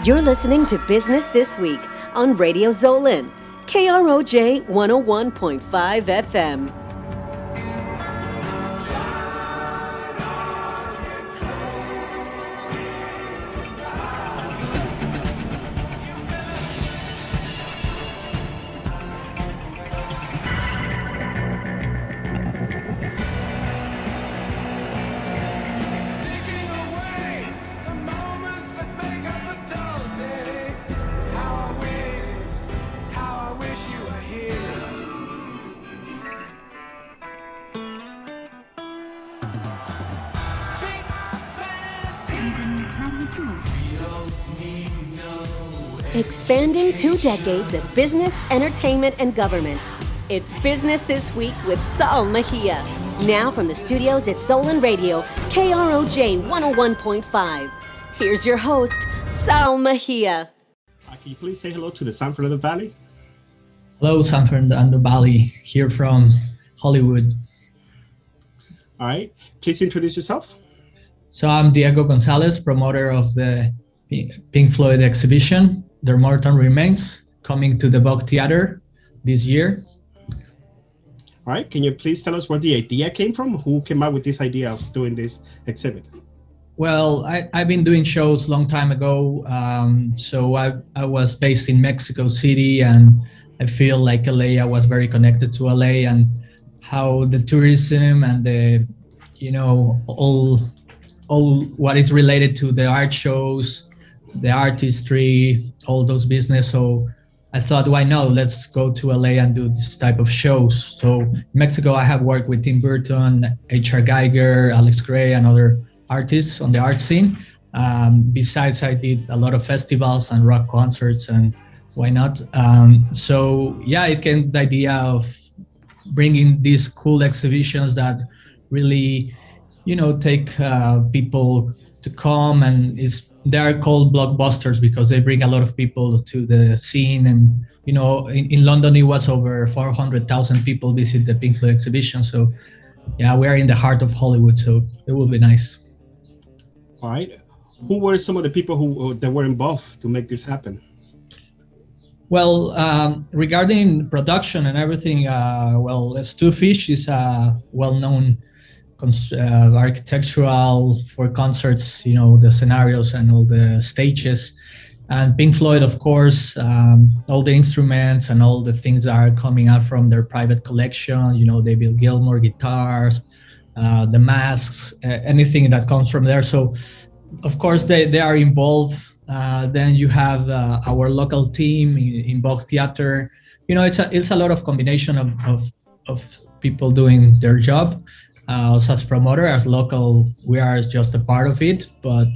You're listening to Business This Week on Radio Zolan, KROJ 101.5 FM. Expanding 2 decades of business, entertainment, and government. It's Business This Week with Saul Mejia. Now from the studios at Zolan Radio, KROJ 101.5. Here's your host, Saul Mejia. Can you please say hello to the San Fernando Valley? Hello, San Fernando Valley, here from Hollywood. All right. Please introduce yourself. So I'm Diego Gonzalez, promoter of the Pink Floyd exhibition, Their Mortal Remains, coming to the Vogue Theater this year. All right. Can you please tell us where the idea came from? Who came up with this idea of doing this exhibit? Well, I've been doing shows a long time ago. So I was based in Mexico City, and I feel like LA, I was very connected to LA and how the tourism and the, all what is related to the art shows, the artistry, all those business. So I thought, why not? Let's go to LA and do this type of shows. So in Mexico, I have worked with Tim Burton, H.R. Geiger, Alex Gray, and other artists on the art scene. Besides, I did a lot of festivals and rock concerts, and why not? So yeah, it came the idea of bringing these cool exhibitions that really, take people to come, and they are called blockbusters because they bring a lot of people to the scene. And in London, it was over 400,000 people visit the Pink Floyd exhibition. So yeah, we are in the heart of Hollywood, so it will be nice. All right. Who were some of the people that were involved to make this happen? Well, regarding production and everything, Stu Fish is a well-known architectural for concerts, the scenarios and all the stages. And Pink Floyd, of course, all the instruments and all the things that are coming out from their private collection, David Gilmour guitars, the masks, anything that comes from there. So, of course, they are involved. Then you have our local team in Vogue Theater. It's a lot of combination of people doing their job. Us as promoter, as local, we are just a part of it. But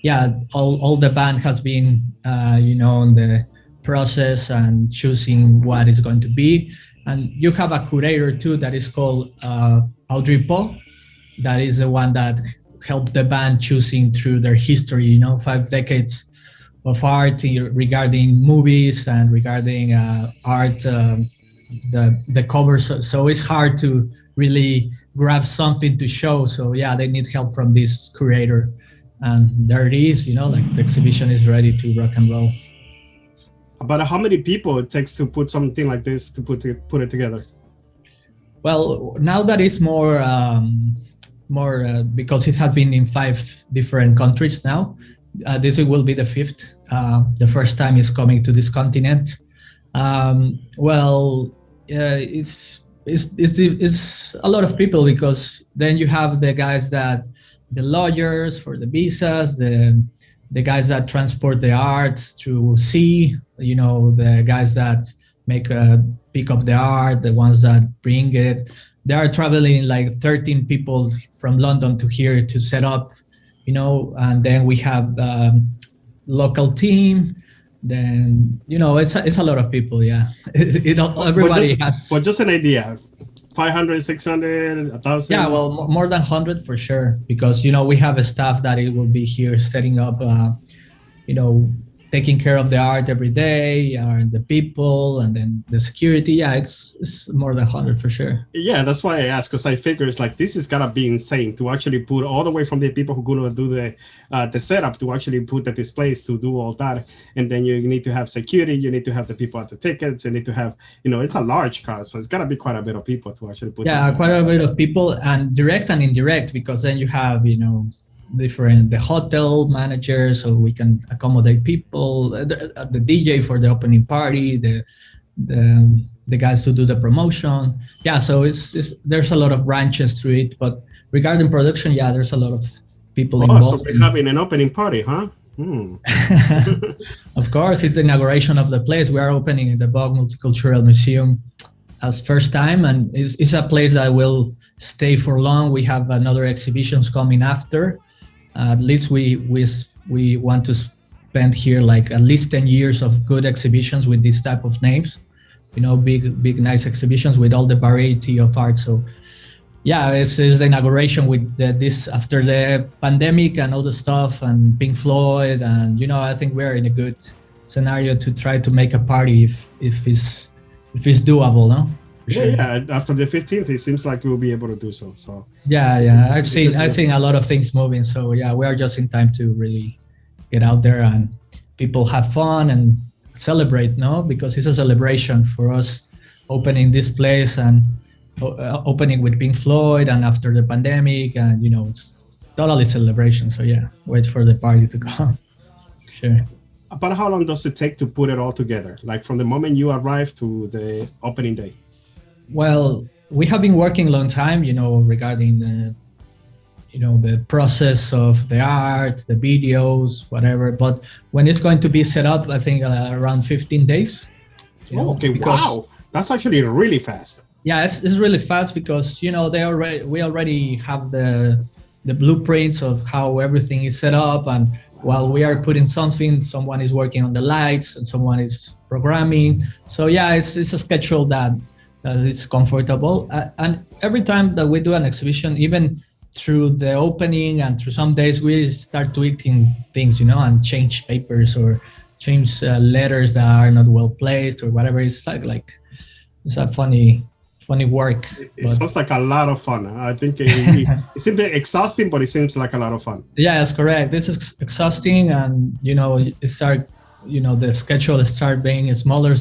yeah, all the band has been, in the process and choosing what is going to be. And you have a curator too that is called Audrey Poe. That is the one that helped the band choosing through their history, 5 decades of art regarding movies and regarding art, the covers. So it's hard to really grab something to show. So yeah, they need help from this curator. And there it is, the exhibition is ready to rock and roll. About how many people it takes to put something like this, to put it together? Well, now that is more because it has been in 5 different countries now. This will be the 5th. The first time it's coming to this continent. It's a lot of people, because then you have the guys the lawyers for the visas, the guys that transport the art to sea, the guys that pick up the art, the ones that bring it. They are traveling like 13 people from London to here to set up, and then we have local team. Then it's a lot of people. Yeah, everybody has. Well, just an idea, 500, 600, 1,000. Yeah, well, more than 100 for sure, because we have a staff that it will be here setting up, taking care of the art every day, and the people, and then the security. Yeah, it's more than 100 for sure. Yeah, that's why I asked, because I figure it's like this is gotta be insane to actually put all the way from the people who gonna do the setup to actually put the displays to do all that, and then you need to have security, you need to have the people at the tickets, you need to have, it's a large crowd, so it's gotta be quite a bit of people to actually put. Yeah, quite a bit of people, and direct and indirect, because then you have the hotel managers, so we can accommodate people, the DJ for the opening party, the guys who do the promotion. Yeah, so there's a lot of branches to it, but regarding production, yeah, there's a lot of people involved. So we're having an opening party, huh? Of course, it's the inauguration of the place. We are opening the Bog Multicultural Museum as first time, and it's a place that will stay for long. We have another exhibitions coming after. At least we want to spend here like at least 10 years of good exhibitions with this type of names, big nice exhibitions with all the variety of art. So yeah, this is the inauguration with this after the pandemic and all the stuff and Pink Floyd, and I think we're in a good scenario to try to make a party if it's doable, no? Sure. Yeah. After the 15th, it seems like we'll be able to do so. So yeah. I've seen a lot of things moving. So yeah, we are just in time to really get out there and people have fun and celebrate, no? Because it's a celebration for us opening this place and opening with Pink Floyd, and after the pandemic, and it's totally celebration. So yeah, wait for the party to come. Sure. About how long does it take to put it all together? Like from the moment you arrive to the opening day? Well, we have been working a long time, regarding the process of the art, the videos, whatever. But when it's going to be set up, I think around 15 days. Okay, wow, that's actually really fast. Yeah, it's really fast because we already have the blueprints of how everything is set up, and while we are putting something, someone is working on the lights and someone is programming. So yeah, it's a schedule that is comfortable. And every time that we do an exhibition, even through the opening and through some days, we start tweaking things, and change papers or change letters that are not well placed or whatever. It's like it's a funny work. It sounds like a lot of fun. I think it seems exhausting, but it seems like a lot of fun. Yeah, that's correct. This is exhausting, and the schedule start being smaller,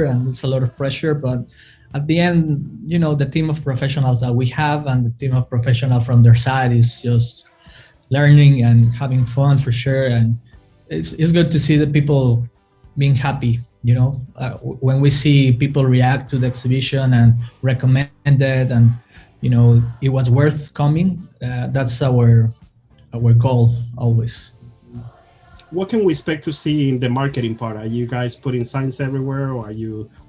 and it's a lot of pressure. But at the end, the team of professionals that we have and the team of professionals from their side is just learning and having fun for sure. And it's good to see the people being happy. When we see people react to the exhibition and recommend it, and it was worth coming, that's our goal always. What can we expect to see in the marketing part? Are you guys putting signs everywhere, or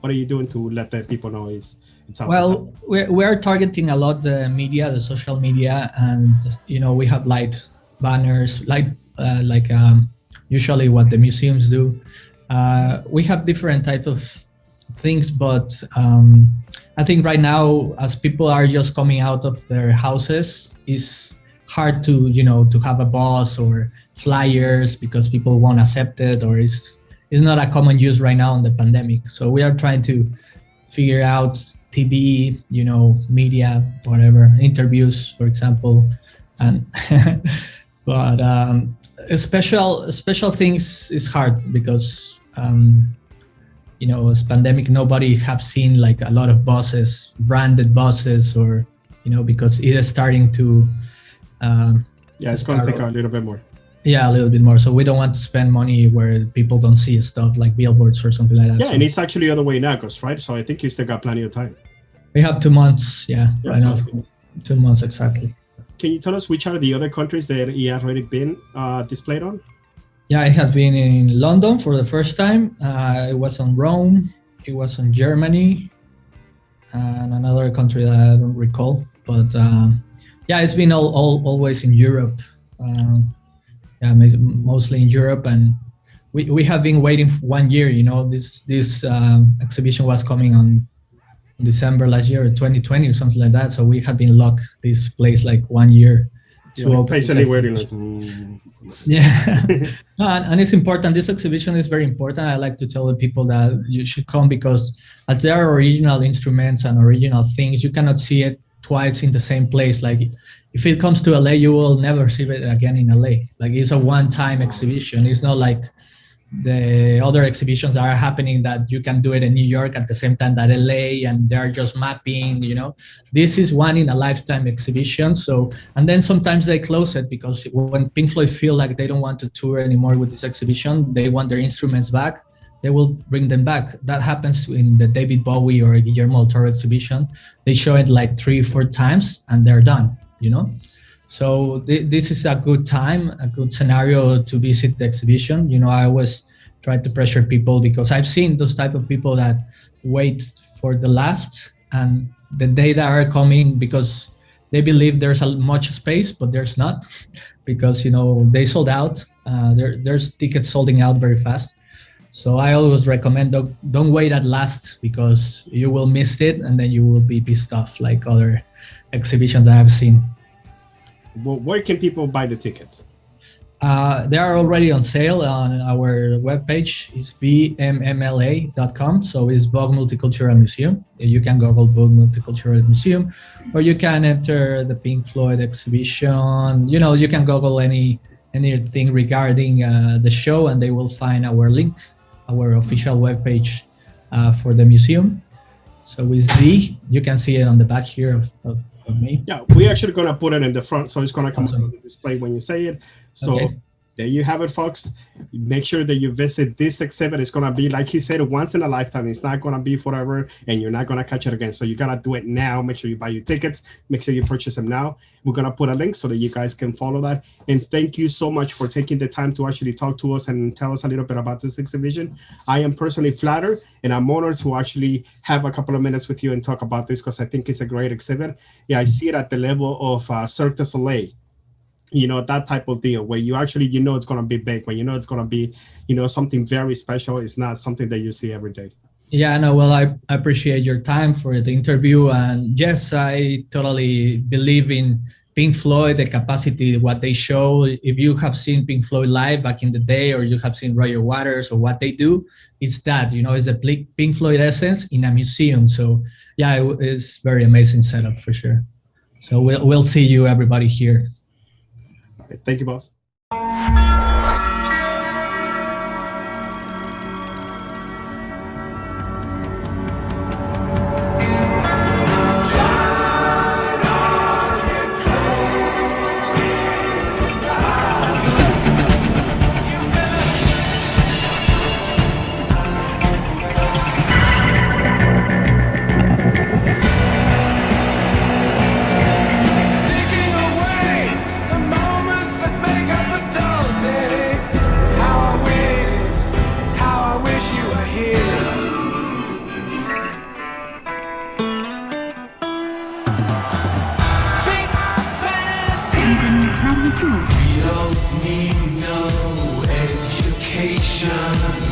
what are you doing to let the people know it's out? Well, we are targeting a lot the media, the social media, and we have light banners, usually what the museums do. We have different types of things, but I think right now, as people are just coming out of their houses, it's hard to have a bus or flyers because people won't accept it, or it's not a common use right now in the pandemic. So we are trying to figure out TV, media, whatever, interviews, for example, and but special things is hard because as pandemic, nobody have seen like a lot of buses, branded buses, or because it is starting to it's going to take a little bit more. Yeah, a little bit more. So we don't want to spend money where people don't see stuff like billboards or something like that. Yeah, so and it's actually the other way in August, right? So I think you still got plenty of time. We have 2 months. Yeah, I know. 2 months exactly. Can you tell us which are the other countries that it has already been displayed on? Yeah, I have been in London for the first time. It was on Rome. It was on Germany, and another country that I don't recall. But it's been always in Europe. Mostly in Europe, and we have been waiting for 1 year. This exhibition was coming on December last year, or 2020 or something like that. So we had been locked this place like 1 year to open. Patiently waiting. Like, Yeah, and it's important. This exhibition is very important. I like to tell the people that you should come because as there are original instruments and original things, you cannot see it twice in the same place. Like if it comes to LA, you will never see it again in LA. Like it's a one-time exhibition. It's not like the other exhibitions that are happening that you can do it in New York at the same time that LA, and they're just mapping, this is one in a lifetime exhibition. So, and then sometimes they close it because when Pink Floyd feel like they don't want to tour anymore with this exhibition, they want their instruments back, they will bring them back. That happens in the David Bowie or Guillermo del Toro exhibition. They show it like 3-4 times and they're done, So this is a good time, a good scenario to visit the exhibition. I always try to pressure people because I've seen those type of people that wait for the last and the day that are coming because they believe there's much space, but there's not because, they sold out. There's tickets solding out very fast. So I always recommend don't wait at last because you will miss it and then you will be pissed off like other exhibitions I have seen. Well, where can people buy the tickets? They are already on sale on our webpage. It's bmmla.com. So it's Vogue Multicultural Museum. You can Google Vogue Multicultural Museum, or you can enter the Pink Floyd exhibition. You can Google anything regarding the show, and they will find our link, our official webpage for the museum. So it's you can see it on the back here of me. Yeah, we're actually going to put it in the front, so it's going to come on the display when you say it. So there you have it, folks. Make sure that you visit this exhibit. It's going to be, like he said, once in a lifetime. It's not going to be forever, and you're not going to catch it again. So you got to do it now. Make sure you buy your tickets. Make sure you purchase them now. We're going to put a link so that you guys can follow that. And thank you so much for taking the time to actually talk to us and tell us a little bit about this exhibition. I am personally flattered, and I'm honored to actually have a couple of minutes with you and talk about this because I think it's a great exhibit. Yeah, I see it at the level of Cirque du Soleil. That type of deal where you actually, it's going to be big, when it's going to be, something very special. It's not something that you see every day. Yeah, no, well, I appreciate your time for the interview. And yes, I totally believe in Pink Floyd, the capacity, what they show. If you have seen Pink Floyd live back in the day, or you have seen Roger Waters or what they do, it's that, it's a Pink Floyd essence in a museum. So yeah, it's very amazing setup for sure. So we'll see you, everybody, here. Thank you, boss. We don't need no education.